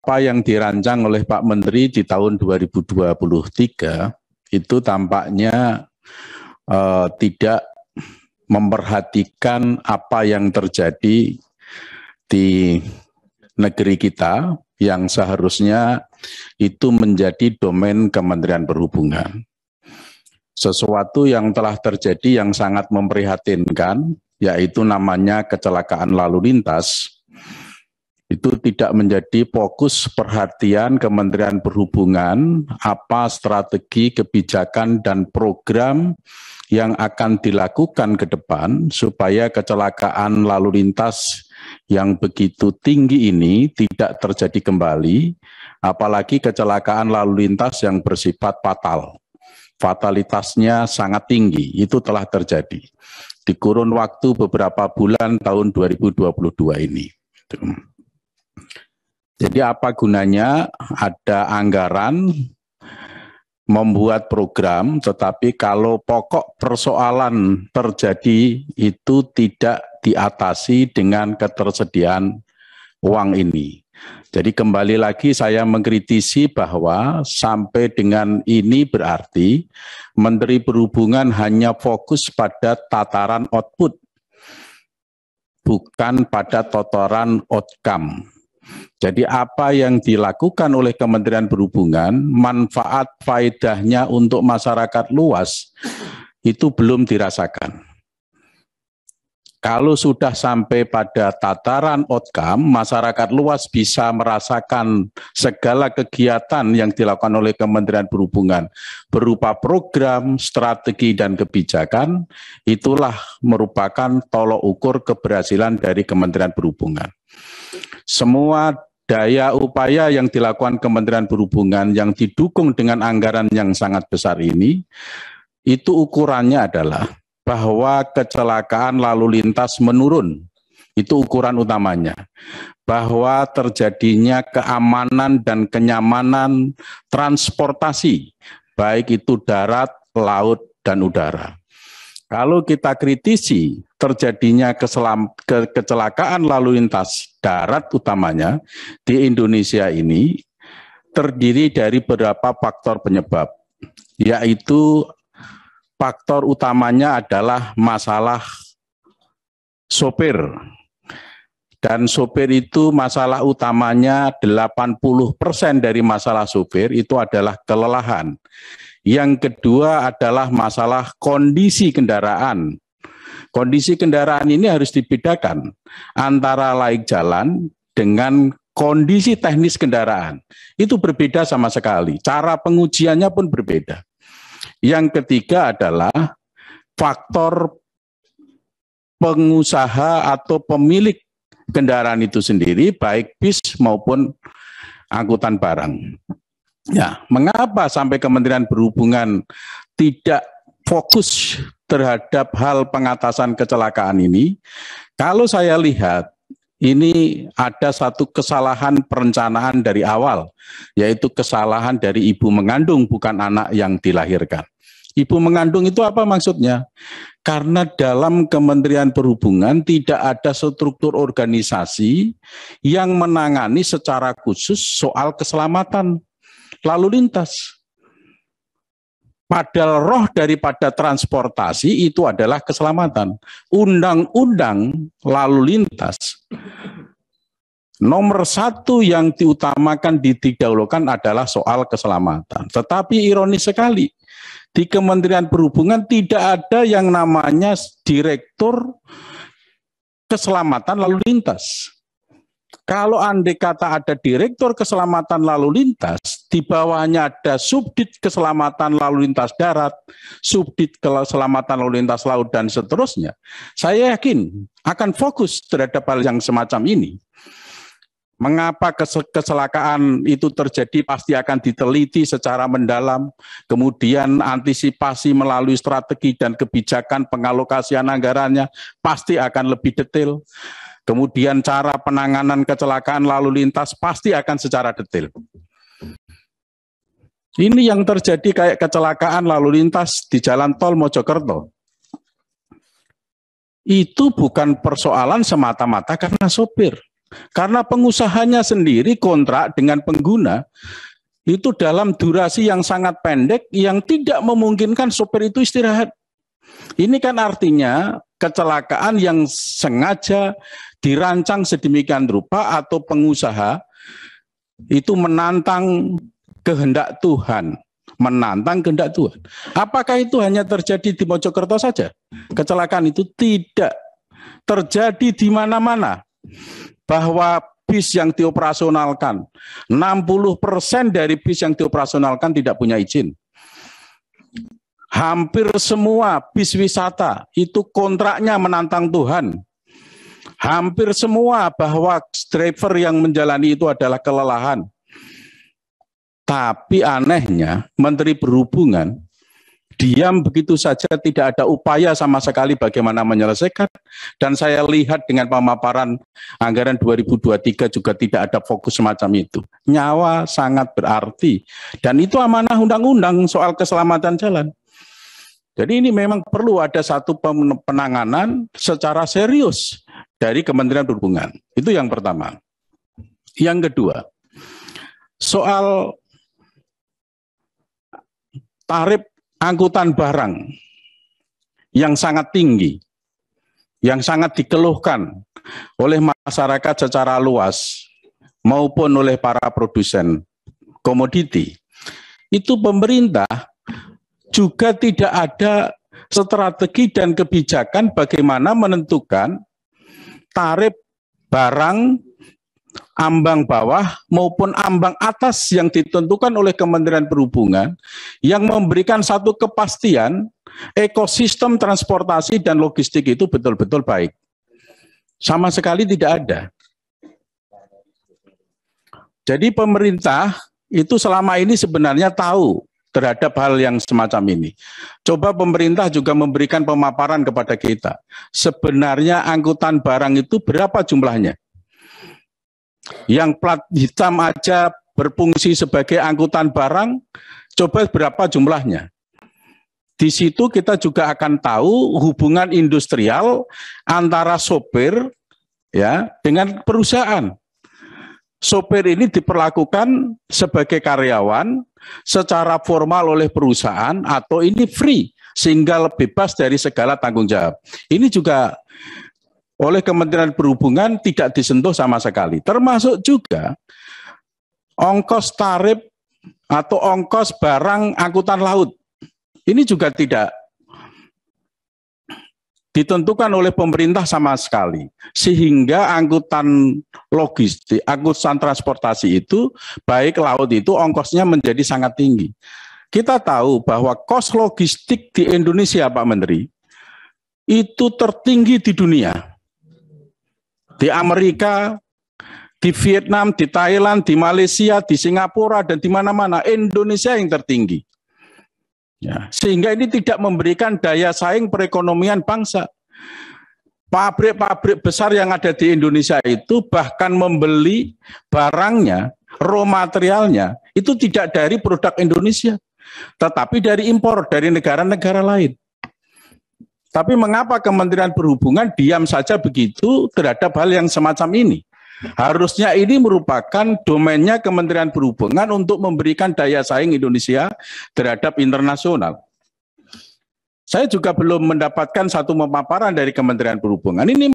apa yang dirancang oleh Pak Menteri di tahun 2023 itu tampaknya tidak memperhatikan apa yang terjadi di negeri kita yang seharusnya itu menjadi domain Kementerian Perhubungan. Sesuatu yang telah terjadi yang sangat memprihatinkan, yaitu namanya kecelakaan lalu lintas, itu tidak menjadi fokus perhatian Kementerian Perhubungan, apa strategi, kebijakan, dan program yang akan dilakukan ke depan supaya kecelakaan lalu lintas yang begitu tinggi ini tidak terjadi kembali, apalagi kecelakaan lalu lintas yang bersifat fatal. Fatalitasnya sangat tinggi, itu telah terjadi di kurun waktu beberapa bulan tahun 2022 ini. Jadi apa gunanya ada anggaran membuat program, tetapi kalau pokok persoalan terjadi itu tidak diatasi dengan ketersediaan uang ini. Jadi kembali lagi saya mengkritisi bahwa sampai dengan ini berarti Menteri Perhubungan hanya fokus pada tataran output, bukan pada tataran outcome. Jadi apa yang dilakukan oleh Kementerian Perhubungan, manfaat faedahnya untuk masyarakat luas itu belum dirasakan. Kalau sudah sampai pada tataran outcome, masyarakat luas bisa merasakan segala kegiatan yang dilakukan oleh Kementerian Perhubungan berupa program, strategi, dan kebijakan, itulah merupakan tolok ukur keberhasilan dari Kementerian Perhubungan. Semua daya upaya yang dilakukan Kementerian Perhubungan yang didukung dengan anggaran yang sangat besar ini, itu ukurannya adalah bahwa kecelakaan lalu lintas menurun. Itu ukuran utamanya. Bahwa terjadinya keamanan dan kenyamanan transportasi, baik itu darat, laut, dan udara. Kalau kita kritisi terjadinya kecelakaan lalu lintas darat utamanya di Indonesia ini terdiri dari beberapa faktor penyebab, yaitu faktor utamanya adalah masalah sopir. Dan sopir itu masalah utamanya 80% dari masalah sopir itu adalah kelelahan. Yang kedua adalah masalah kondisi kendaraan. Kondisi kendaraan ini harus dibedakan antara laik jalan dengan kondisi teknis kendaraan. Itu berbeda sama sekali. Cara pengujiannya pun berbeda. Yang ketiga adalah faktor pengusaha atau pemilik kendaraan itu sendiri, baik bis maupun angkutan barang. Ya, mengapa sampai Kementerian Perhubungan tidak fokus terhadap hal pengatasan kecelakaan ini? Kalau saya lihat, ini ada satu kesalahan perencanaan dari awal, yaitu kesalahan dari ibu mengandung, bukan anak yang dilahirkan. Ibu mengandung itu apa maksudnya? Karena dalam Kementerian Perhubungan tidak ada struktur organisasi yang menangani secara khusus soal keselamatan lalu lintas. Padahal roh daripada transportasi itu adalah keselamatan. Undang-undang lalu lintas nomor satu yang diutamakan, didahulukan adalah soal keselamatan. Tetapi ironis sekali, di Kementerian Perhubungan tidak ada yang namanya Direktur Keselamatan Lalu Lintas. Kalau andai kata ada Direktur Keselamatan Lalu Lintas, di bawahnya ada Subdit Keselamatan Lalu Lintas Darat, Subdit Keselamatan Lalu Lintas Laut, dan seterusnya, saya yakin akan fokus terhadap hal yang semacam ini. Mengapa kecelakaan itu terjadi pasti akan diteliti secara mendalam, kemudian antisipasi melalui strategi dan kebijakan pengalokasian anggarannya pasti akan lebih detail. Kemudian cara penanganan kecelakaan lalu lintas pasti akan secara detail. Ini yang terjadi kayak kecelakaan lalu lintas di jalan tol Mojokerto. Itu bukan persoalan semata-mata karena sopir. Karena pengusahanya sendiri kontrak dengan pengguna itu dalam durasi yang sangat pendek yang tidak memungkinkan sopir itu istirahat. Ini kan artinya kecelakaan yang sengaja dirancang sedemikian rupa atau pengusaha itu menantang kehendak Tuhan. Menantang kehendak Tuhan. Apakah itu hanya terjadi di Mojokerto saja? Kecelakaan itu tidak terjadi di mana-mana. Bahwa bis yang dioperasionalkan, 60% dari bis yang dioperasionalkan tidak punya izin. Hampir semua bis wisata itu kontraknya menantang Tuhan. Hampir semua bahwa driver yang menjalani itu adalah kelelahan. Tapi anehnya Menteri Perhubungan diam begitu saja, tidak ada upaya sama sekali bagaimana menyelesaikan. Dan saya lihat dengan pemaparan anggaran 2023 juga tidak ada fokus semacam itu. Nyawa sangat berarti. Dan itu amanah undang-undang soal keselamatan jalan. Jadi ini memang perlu ada satu penanganan secara serius dari Kementerian Perhubungan. Itu yang pertama. Yang kedua, soal tarif angkutan barang yang sangat tinggi, yang sangat dikeluhkan oleh masyarakat secara luas maupun oleh para produsen komoditi, itu pemerintah juga tidak ada strategi dan kebijakan bagaimana menentukan tarif barang ambang bawah maupun ambang atas yang ditentukan oleh Kementerian Perhubungan yang memberikan satu kepastian ekosistem transportasi dan logistik itu betul-betul baik. Sama sekali tidak ada. Jadi pemerintah itu selama ini sebenarnya tahu terhadap hal yang semacam ini. Coba pemerintah juga memberikan pemaparan kepada kita. Sebenarnya angkutan barang itu berapa jumlahnya? Yang plat hitam aja berfungsi sebagai angkutan barang, coba berapa jumlahnya? Di situ kita juga akan tahu hubungan industrial antara sopir ya dengan perusahaan. Sopir ini diperlakukan sebagai karyawan secara formal oleh perusahaan atau ini free sehingga bebas dari segala tanggung jawab. Ini juga oleh Kementerian Perhubungan tidak disentuh sama sekali. Termasuk juga ongkos tarif atau ongkos barang angkutan laut. Ini juga tidak ditentukan oleh pemerintah sama sekali. Sehingga angkutan logistik, angkutan transportasi itu, baik laut itu ongkosnya menjadi sangat tinggi. Kita tahu bahwa kos logistik di Indonesia, Pak Menteri, itu tertinggi di dunia. Di Amerika, di Vietnam, di Thailand, di Malaysia, di Singapura, dan di mana-mana, Indonesia yang tertinggi. Ya, sehingga ini tidak memberikan daya saing perekonomian bangsa. Pabrik-pabrik besar yang ada di Indonesia itu bahkan membeli barangnya, raw materialnya, itu tidak dari produk Indonesia, tetapi dari impor, dari negara-negara lain. Tapi mengapa Kementerian Perhubungan diam saja begitu terhadap hal yang semacam ini? Harusnya ini merupakan domainnya Kementerian Perhubungan untuk memberikan daya saing Indonesia terhadap internasional. Saya juga belum mendapatkan satu pemaparan dari Kementerian Perhubungan. Ini